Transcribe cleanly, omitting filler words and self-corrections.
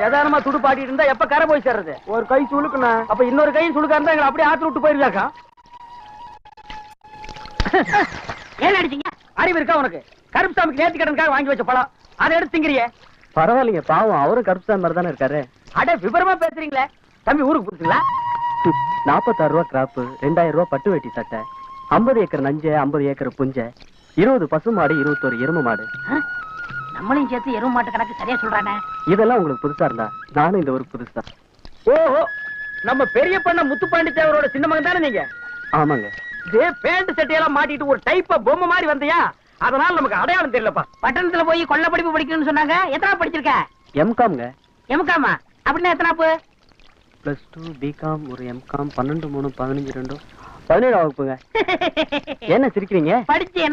எதானமா துடுப்பாட்டிட்டு இருந்தா எப்ப கரை போய் சேர்றது? ஒரு கை சுழுக்குண்ணா. அப்ப இன்னொரு கை சுழுக்கா இருந்தா எங்களை அப்படியே ஆத்து விட்டு போயிருக்காக்கா. ஏன் அடிச்சீங்க? அறிவு இருக்கா உனக்கு? கருப்புசாமிக்கு நேர்த்தி கடனுக்காக வாங்கி வச்ச பழம் அதை எடுத்து திங்கிறியே. பரவாயில்லைங்க, பாவம் அவரும் கருப்புசாமி மாதிரி தானே இருக்காரு. அட விவரமா பேசுறீங்களே. தம்பி ஊருக்கு புரிச்சுங்களா? 46 ரூபா கிராப்பு, 2000 ரூபா பட்டு வெட்டி சட்டை, 50 ஏக்கர் நஞ்ச, 50 ஏக்கர் புஞ்ச, 20 பசு மாடு, 21 எரும மாடு. நம்மளையும் சேர்த்து எரும மாட்டு கணக்கு சரியா சொல்றானே. இதெல்லாம் உங்களுக்கு புதுசா இருந்தா நானும் இந்த ஊருக்கு புதுசா. ஓஹோ, நம்ம பெரிய பண்ண முத்துப்பாண்டி தேவரோட சின்ன மகன் தானே நீங்க? ஆமாங்க. இதே பேண்ட் சட்டையெல்லாம் மாட்டிட்டு ஒரு டைப்பா பொம்மை மாதிரி வந்தியா, அதனால நமக்கு அடையாளம் தெரியலப்பா. பட்டணத்துல போய் கொள்ள படிப்பு படிக்கணும்னு சொன்னாங்க. எத்தனை படிச்சிருக்க? எம்காம்ங்க. எம்காமா அப்படின்னா எத்தனாப்பு? +2 பிகாம், ஒரு எம்காம், 12 3 15 2 17 வகுப்புங்க. என்ன சிரிக்கிறீங்க? படிச்சு